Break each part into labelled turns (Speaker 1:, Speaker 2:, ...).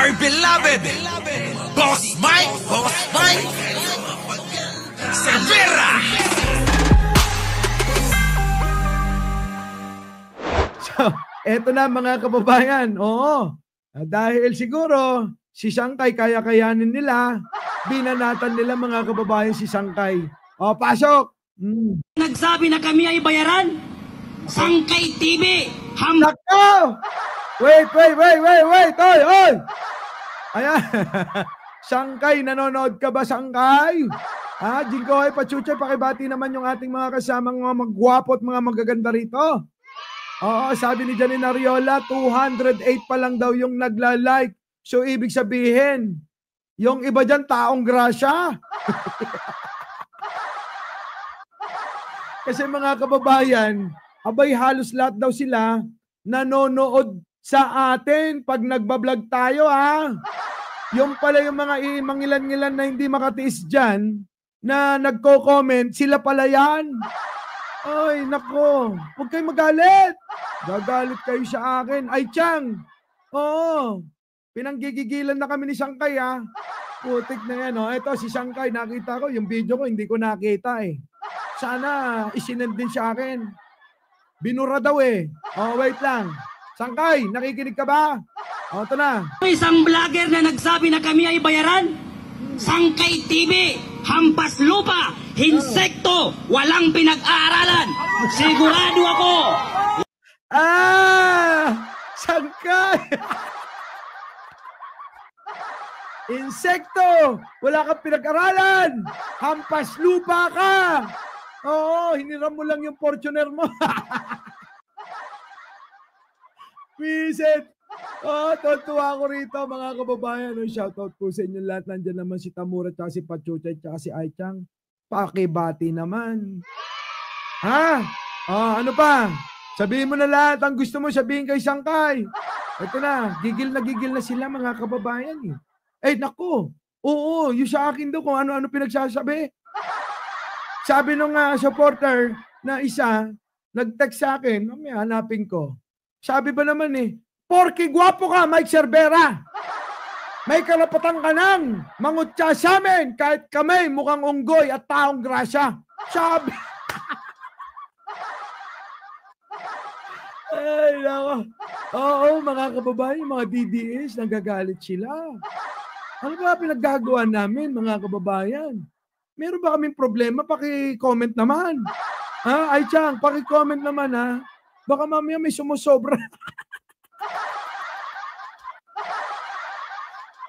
Speaker 1: my beloved Boss Mike Cervera.
Speaker 2: So, eto na mga kababayan. Oo. Dahil siguro si Sangkay kaya-kayanin nila, binanatan nila mga kababayan si Sangkay. O, pasok.
Speaker 3: Nagsabi na kami ay bayaran. Sangkay TV.
Speaker 2: Nako! Wait. Oy! Ayan. Sangkay, nanonood ka ba, Sangkay? Ha, Jingkoy, Pachuchay, pakibati naman yung ating mga kasamang mga magwapo at mga magaganda rito. Oo, sabi ni Janine Ariola, 208 pa lang daw yung nagla-like. So, ibig sabihin, yung iba dyan, taong grasya. Kasi mga kababayan, abay halos lahat daw sila nanonood sa atin pag nagbablog tayo, ha. Yung pala yung mga mangilan-ngilan na hindi makatiis dyan, na nagko-comment, sila pala yan. Ay, nako, huwag kayo magalit. Gagalit kayo sa akin. Ay, Chang, oo, pinanggigigilan na kami ni Sangkay, ha. Putik na yan, oh. Ito, si Sangkay, nakita ko, yung video ko, hindi ko nakita, eh. Sana, isinend din sa akin. Binura daw, eh. Oh, wait lang. Sangkay, nakikinig ka ba? Oh, ito na.
Speaker 3: Isang vlogger na nagsabi na kami ay bayaran. Sangkay TV. Hampas lupa. Insekto. Walang pinag-aaralan. Sigurado ako.
Speaker 2: Sangkay. Insekto. Wala kang pinag-aralan. Hampas lupa ka. Oo, hiniram mo lang yung Fortuner mo. Visit. Oh, tuwa ako rito mga kababayan. Shoutout po sa inyo lahat. Nandiyan naman si Tamura, tsaka si Pachuchay, tsaka si Aichang. Pakibati naman. Ha? Oh, ano pa? Sabihin mo na lahat ang gusto mo sabihin kay Sangkay. Ito na, gigil na sila mga kababayan. Eh, naku. Oo, yung sa akin daw kung ano-ano pinagsasabi. Sabi nung supporter na isa, nag-text sa akin, may hanapin ko. Sabi ba naman porke gwapo ka, Mike Cervera. May karapatan ka nang mangutya sa amin kahit kami mukhang unggoy at taong grasya. Sabi. Ay, nako. Oo, mga kababayan, mga DDS, nagagalit sila. Ano ba pinaggagawa namin, mga kababayan? Meron ba kaming problema? Paki-comment naman. Ha? Ay, Chang, paki-comment naman, ha? Baka mamaya may sumusobra.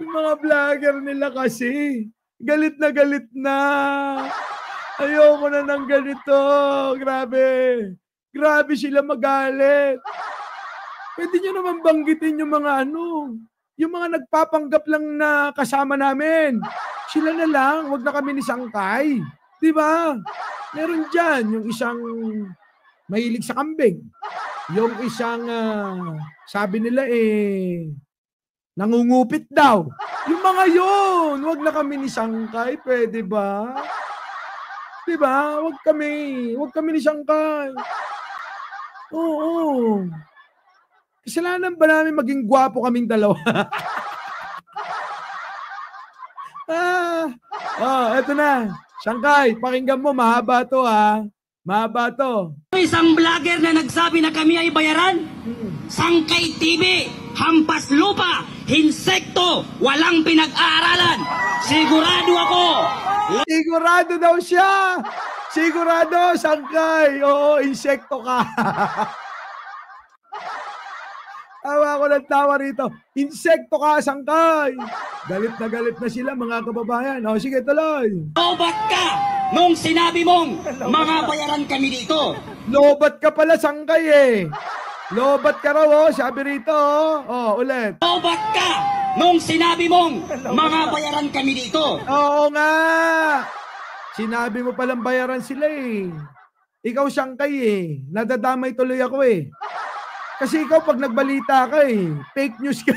Speaker 2: Yung mga vlogger nila kasi, galit na. Ayoko na ng ganito. Grabe. Grabe sila magalit. Pwede nyo naman banggitin yung mga yung mga nagpapanggap lang na kasama namin. Sila na lang, wag na kami ni Sangkay. Diba? Meron dyan yung isang mahilig sa kambing. Yung isang, sabi nila nangungupit daw. Yung mga yun, wag na kami ni Sangkay, pwede ba? Diba? Wag kami ni Sangkay. Oo. Kasalanan ba namin maging gwapo kaming dalawa? Eto na. Sangkay, pakinggan mo, mahaba to, ha? Mahaba to.
Speaker 3: Isang vlogger na nagsabi na kami ay bayaran. Sangkay TV. Hampas lupa. Insekto. Walang pinag-aaralan. Sigurado ako.
Speaker 2: Sigurado daw siya. Sigurado, Sangkay. Oo, insekto ka. Tawa ko ng tawa rito. Insekto ka, Sangkay. Galit na sila, mga kababayan. O, sige, tuloy.
Speaker 3: Lobat ka nung sinabi mong mga bayaran kami dito.
Speaker 2: Lobat ka pala, Sangkay, Lobat ka raw, sabi rito. Ulit.
Speaker 3: Lobat ka nung sinabi mong mga bayaran kami dito.
Speaker 2: Oo nga. Sinabi mo palang bayaran sila, Ikaw, Sangkay, nadadamay tuloy ako, Kasi ikaw, pag nagbalita ka, fake news ka.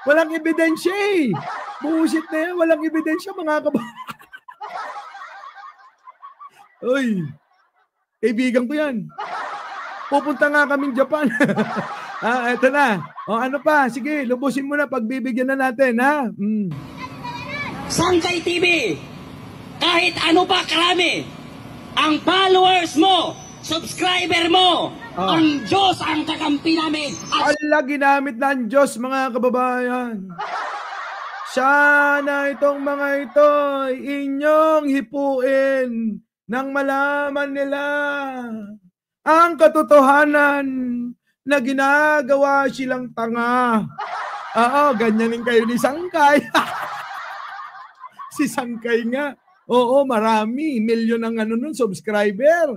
Speaker 2: Walang ebidensya, Bullshit na yan. Walang ebidensya, mga kababayan. Uy, kaibigan ko yan. Pupunta nga kaming Japan. Eto na. O, ano pa? Sige, lubusin mo na. Pagbibigyan na natin, ha?
Speaker 3: Sangkay TV, kahit ano pa karami, ang followers mo, subscriber mo, ang Diyos ang kakampi namin. At
Speaker 2: Ala, ginamit ng Diyos, mga kababayan. Sana itong mga ito inyong hipuin nang malaman nila ang katotohanan na ginagawa silang tanga. Oo, ganyanin kayo ni Sangkay. Si Sangkay nga. Oo, marami. Milyon ang nun, subscriber.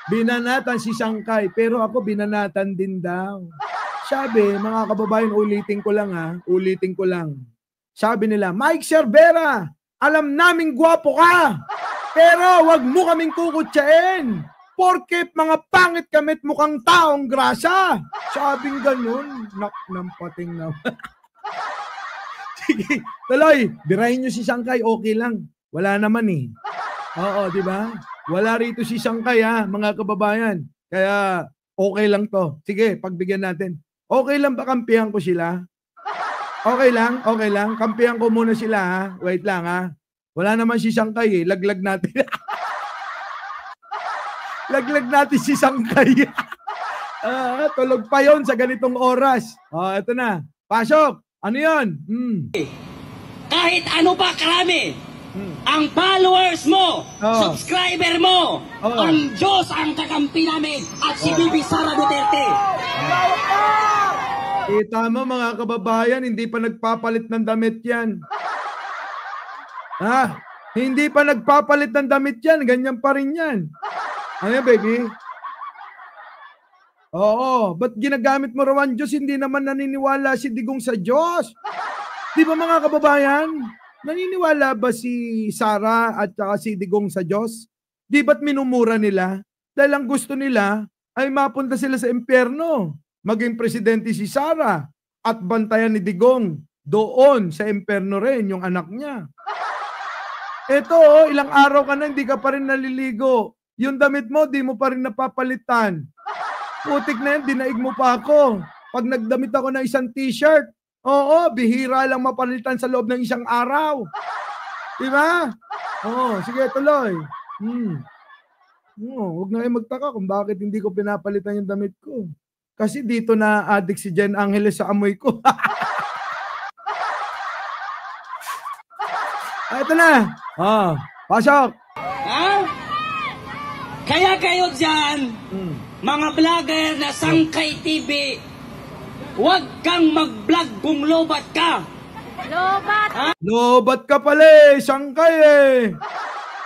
Speaker 2: Binanatan si Sangkay, pero ako binanatan din daw. Sabi, mga kababayan, ulitin ko lang. Sabi nila, Mike Cervera, alam naming gwapo ka, pero wag mo kaming kukutsain. Porke mga pangit kamit mukhang taong grasa. Sabing ganun, ng pating na. Sige, tuloy, birahin nyo si Sangkay, okay lang. Wala naman eh. Oo, di ba? Wala rito si Sangkay ha, mga kababayan. Kaya okay lang to. Sige, pagbigyan natin. Okay lang ba kampihan ko sila? Okay lang. Kampihan ko muna sila ha. Wait lang ha. Wala naman si Sangkay eh. Laglag natin. Laglag natin si Sangkay. Tulog pa yon sa ganitong oras. Ito na. Pasok. Ano yun?
Speaker 3: kahit ano pa karami, ang followers mo, subscriber mo, ang Diyos ang kakampi namin at si Bibi Sara Duterte.
Speaker 2: Kita mo mga kababayan, hindi pa nagpapalit ng damit yan. Hindi pa nagpapalit ng damit yan, ganyan pa rin yan. Ano baby? Oo, ba't ginagamit mo raw ang Diyos? Hindi naman naniniwala si Digong sa Diyos. Di ba mga kababayan? Naniniwala ba si Sara at saka si Digong sa Diyos? Di ba't minumura nila? Dahil ang gusto nila ay mapunta sila sa impyerno. Maging presidente si Sara at bantayan ni Digong doon sa impyerno rin yung anak niya. Ito, ilang araw ka na hindi ka pa rin naliligo. Yung damit mo, di mo pa rin napapalitan. Putik na yan, dinaig mo pa ako. Pag nagdamit ako ng isang t-shirt, oo, bihira lang mapalitan sa loob ng isang araw. Diba? Oo, sige, tuloy. Huwag na kayo magtaka kung bakit hindi ko pinapalitan yung damit ko. Kasi dito na addict si Jen Angeles sa amoy ko. Ito na. Pasok.
Speaker 3: Kaya kayo dyan, mga vlogger na Sangkay TV, huwag kang mag-vlog kung lobat ka.
Speaker 2: Lobat ka pala eh, Sangkay eh.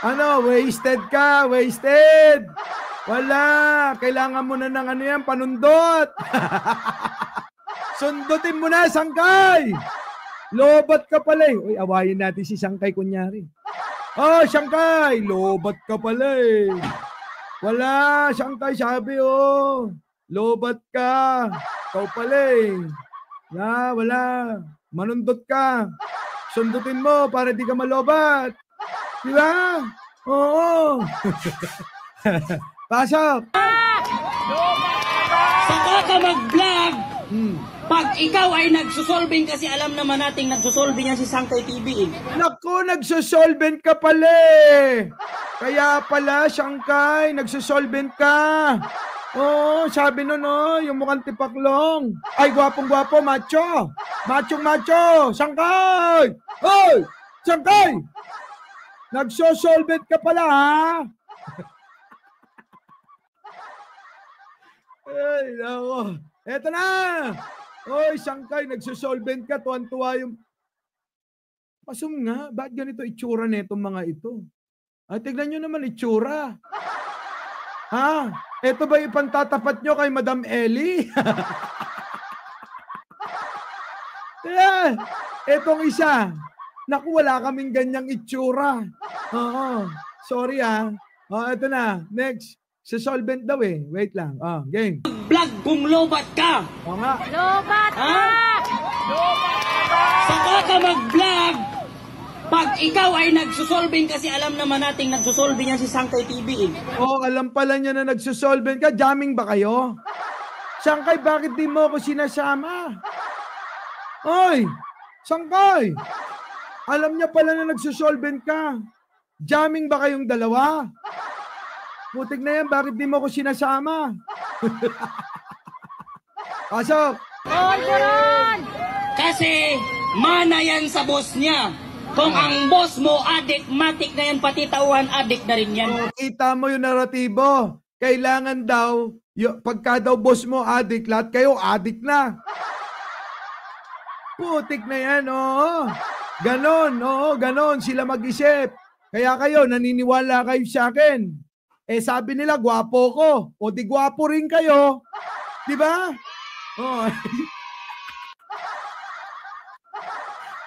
Speaker 2: Ano, wasted ka, wasted. Wala, kailangan mo na ng ano yan, panundot. Sundutin mo na, Sangkay. Lobat ka pala eh. Uy, awayin natin si Sangkay kunyari. Sangkay, lobat ka pala eh. Wala, Sangkay, sabi lobat ka. Ikaw pala eh. Wala. Manundot ka. Sundutin mo para di ka malobat. Di ba? Oo. Pasok.
Speaker 3: Saka ka mag-vlog. Pag ikaw ay nagsusolving, kasi alam naman nating nagsusolving yan si Sangkay TV.
Speaker 2: Naku, nagsusolvent ka pala eh. Kaya pala, Sangkay, nagsusolvent ka. Oo, sabi nun, yung mukhang tipaklong. Ay, gwapong-gwapo, macho. Machong-macho. Sangkay! Hoy! Sangkay! Nagsusolvent ka pala, ha? Ay, nako. Eto na! Hoy, Sangkay, nagsusolvent ka. Tuwan-tuwa yung... Pasum nga, ba't ganito itsura netong mga ito? Ay, tignan nyo naman itsura. Ito ba ipantatapat nyo kay Madam Ellie? Etong isa. Naku, wala kaming ganyang itsura. Oo. Sorry ito na. Next. Sa solvent daw eh. Wait lang. Game.
Speaker 3: Vlog kung lobat ka.
Speaker 2: Oo nga.
Speaker 4: Lobat ka!
Speaker 3: Saka ka mag-vlog. Pag ikaw ay nagsusolving, kasi alam naman nating nagsusolving yan si Sangkay TV.
Speaker 2: Alam pala niya na nagsusolvent ka. Jamming ba kayo? Sangkay, bakit di mo ako sinasama? Oy, Sangkay! Alam niya pala na nagsusolvent ka. Jamming ba kayong dalawa? Putik na yan, bakit di mo ako sinasama? Pasok!
Speaker 3: Kasi mana yan sa boss niya. Kung ang boss mo adik, matik na yan, pati tauhan adik na rin yan.
Speaker 2: O, kita mo yung naratibo. Kailangan daw, pagka daw boss mo adik, lahat kayo adik na. Putik na yan, oo. Ganon sila mag-isip. Kaya kayo, naniniwala kayo sa akin. Eh sabi nila, gwapo ko. O di gwapo rin kayo. Di ba? Oh.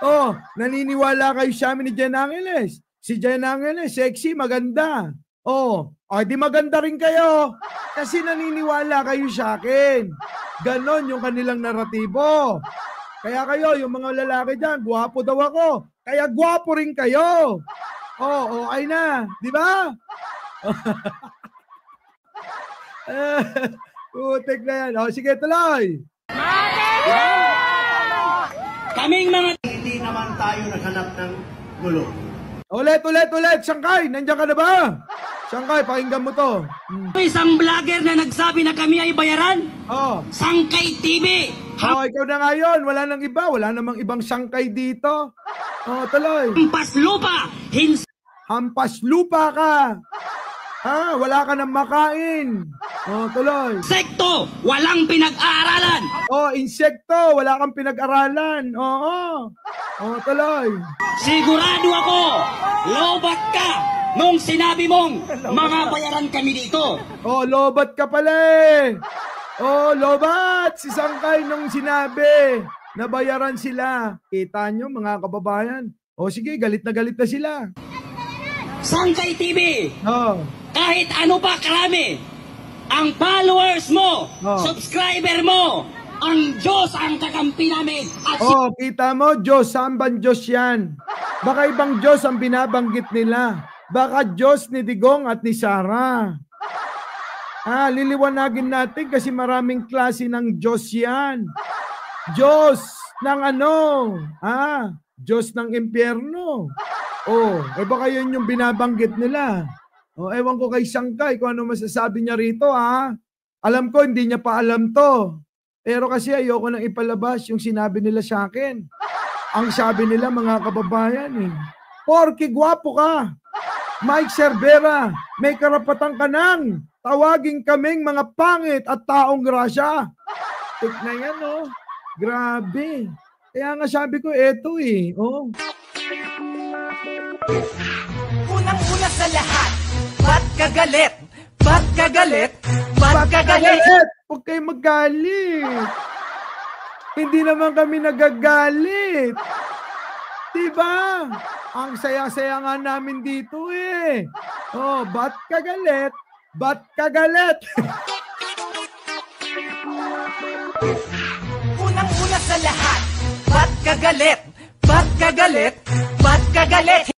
Speaker 2: Oh, naniniwala kayo sa amin ni Jen Angeles. Si Jen Angeles, sexy, maganda. Oh, di maganda rin kayo. Kasi naniniwala kayo sa akin. Ganon yung kanilang naratibo. Kaya kayo, yung mga lalaki dyan, gwapo daw ako. Kaya gwapo rin kayo. Oh, okay na. Di ba? Putik na yan. O, sige, tuloy.
Speaker 3: Kaming mga...
Speaker 4: Hindi naman tayo naghanap ng gulo.
Speaker 2: Ulit. Sangkay, nandiyan ka na ba? Sangkay, pakinggan mo to.
Speaker 3: Isang vlogger na nagsabi na kami ay bayaran.
Speaker 2: Oh.
Speaker 3: Sangkay TV.
Speaker 2: Oh, ikaw na nga yun. Wala nang iba. Wala namang ibang sangkay dito. Oh, tuloy.
Speaker 3: Hampas lupa.
Speaker 2: Hampas lupa ka. Wala ka nang makain. Oh, tuloy.
Speaker 3: Insekto. Walang pinag-aaralan.
Speaker 2: Oh, insekto. Wala kang pinag-aralan. Oo. Oh, tuloy.
Speaker 3: Sigurado ako, lobat ka nung sinabi mong mga bayaran kami dito.
Speaker 2: Oh, lobat ka pala eh. Oh, lobat. Si Sangkay nung sinabi na bayaran sila. Kita nyo mga kababayan. Oh, sige, galit na sila.
Speaker 3: Sangkay TV.
Speaker 2: Oh.
Speaker 3: Kahit ano pa karami, ang followers mo, subscriber mo, ang Diyos ang kakampi namin. At
Speaker 2: Oh, kita mo, Diyos, samban Diyos yan. Baka ibang Diyos ang binabanggit nila. Baka Diyos ni Digong at ni Sara. Liliwanagin natin kasi maraming klase ng Diyos yan. Diyos ng ano? Diyos ng impyerno. Oh, baka yun yung binabanggit nila. Oh, ewan ko kay Sangkay kung ano masasabi niya rito, Alam ko, hindi niya pa alam to. Pero kasi ayoko nang ipalabas yung sinabi nila sa akin. Ang sabi nila, mga kababayan, porke gwapo ka, Mike Cervera, may karapatan ka nang tawagin kaming mga pangit at taong grasya. Tik na yan, oh. Grabe. Kaya nga sabi ko, eto oh.
Speaker 1: Unang-una sa lahat, ba't ka galit? Ba't ka galit? Ba't ka galit?
Speaker 2: Huwag kayo magalit. Hindi naman kami nagagalit. Diba? Ang saya-saya nga namin dito Oh, ba't ka galit? Ba't ka galit?
Speaker 1: Unang-una sa lahat, ba't ka galit? Ba't ka galit? Ba't ka galit?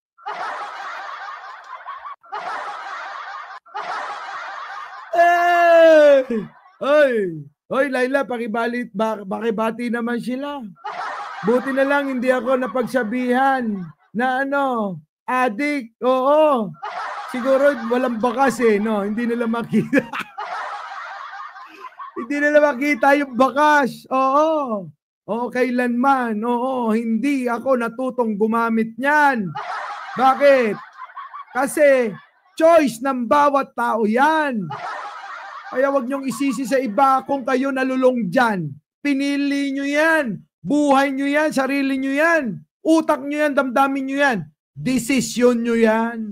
Speaker 2: Oy, Laila, pakibati naman sila. Buti na lang hindi ako napagsabihan na adik. Oo. Siguro walang bakas no? Hindi nila makita. Hindi nila makita yung bakas. Oo. Oo, kailanman. Oo, hindi ako natutong gumamit niyan. Bakit? Kasi choice ng bawat tao yan. Kaya wag niyong isisi sa iba kung kayo nalulong dyan. Pinili niyo yan. Buhay niyo yan. Sarili niyo yan. Utak niyo yan. Damdamin niyo yan. Desisyon niyo yan.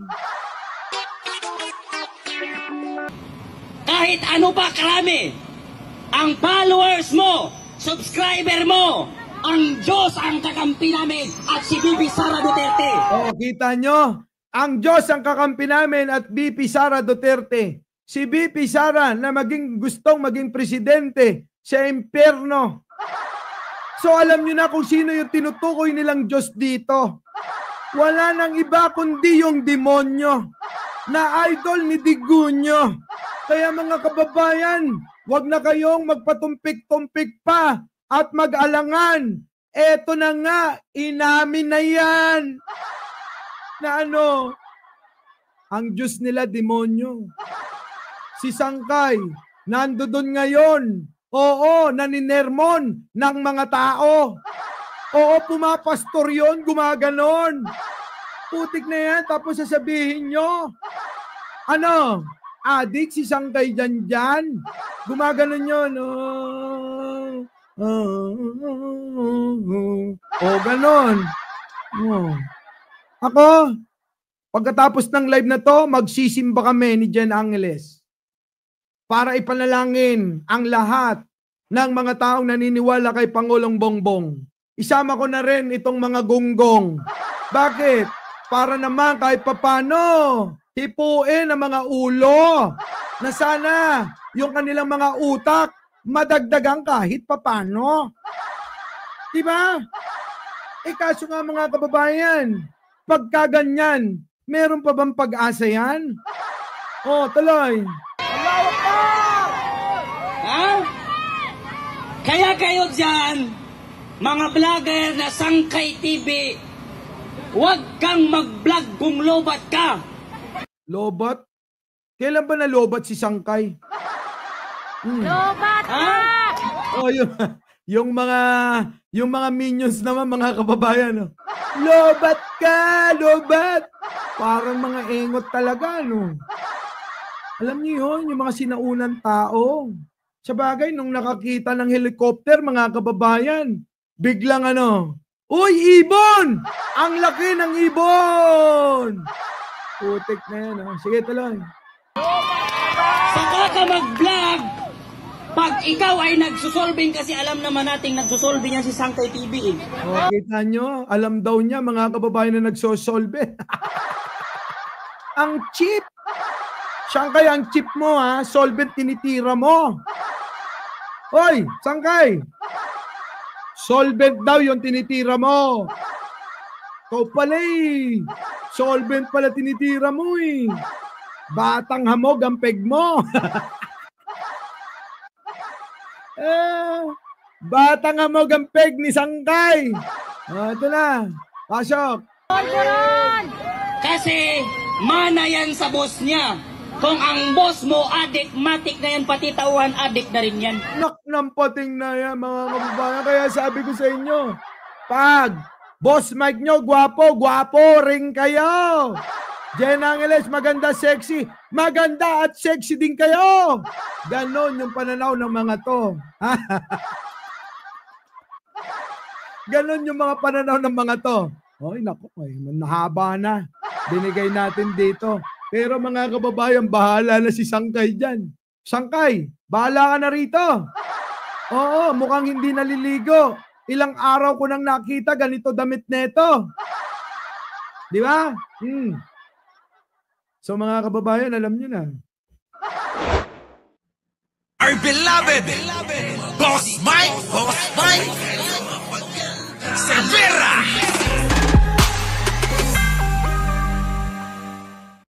Speaker 3: kahit ano pa karami, ang followers mo, subscriber mo, ang Diyos ang kakampi namin at si Bibi Sara Duterte.
Speaker 2: Oh, kita nyo? Ang Diyos ang kakampi namin at BP Sara Duterte. Si BP Sara na gustong maging presidente sa impyerno. So alam nyo na kung sino yung tinutukoy nilang Diyos dito. Wala nang iba kundi yung demonyo na idol ni Digunyo. Kaya mga kababayan, wag na kayong magpatumpik-tumpik pa at mag-alangan. Eto na nga, inamin na yan. Na ano, ang Diyos nila, demonyo. Si Sangkay, nandoon ngayon. Oo, naninermon ng mga tao. Oo, pumapastor yun, gumaganon. Putik na yan, tapos sasabihin nyo, ano, adik si Sangkay dyan. Gumaganon yun. Ganon. Ako, pagkatapos ng live na to, magsisimba kami ni Jen Angeles para ipanalangin ang lahat ng mga taong naniniwala kay Pangulong Bongbong. Isama ko na rin itong mga gunggong. Bakit? Para naman kahit papano, hipuin ang mga ulo na sana yung kanilang mga utak madagdagan kahit papano. Diba? Kaso nga mga kababayan, pagka ganyan, meron pa bang pag-asa yan? Tuloy.
Speaker 3: Ha? Kaya kayo dyan, mga vlogger na Sangkay TV, huwag kang mag-vlog kung lobat ka.
Speaker 2: Lobat? Kailan ba nalobat si Sangkay?
Speaker 5: Lobat ka!
Speaker 2: Yung mga minions naman, mga kababayan. Lobat ka! Lobat! Parang mga engot talaga, no? Alam niyo yun, yung mga sinaunang tao. Sa bagay, nung nakakita ng helicopter, mga kababayan, biglang uy, ibon! Ang laki ng ibon! Putik na yan, ha? Sige, tuloy.
Speaker 3: Saka ka mag-vlog pag ikaw ay nagsusolving, kasi alam naman nating nagsusolving yan si Sangkay TV.
Speaker 2: Kita nyo, alam daw niya, mga kababayan na nagsosolve. Ang cheap! Sangkay, ang cheap mo, ha? Solvent tinitira mo. Hoy, Sangkay! Solvent daw yung tinitira mo. Ikaw pala solvent pala tinitira mo Batang hamog ang peg mo. Batang hamog ang peg ni Sangkay. Ito na. Pasok.
Speaker 3: Kasi mana yan sa boss niya. Kung ang boss mo adik, matik na yan, pati tauhan adik na rin yan.
Speaker 2: Nak ng pating na yan, mga kababayan. Kaya sabi ko sa inyo, pag boss Mike nyo, gwapo ring kayo. Jen Angeles, maganda, sexy. Maganda at sexy din kayo. Ganon yung pananaw ng mga to. Ganon yung mga pananaw ng mga to. Oy, naku, nahaba na. Binigay natin dito. Pero mga kababayan, bahala na si Sangkay dyan. Sangkay, bahala ka na rito. Oo, mukhang hindi naliligo. Ilang araw ko nang nakita ganito damit neto. Di ba? So mga kababayan, alam nyo na.
Speaker 1: Our beloved Boss Mike Cervera.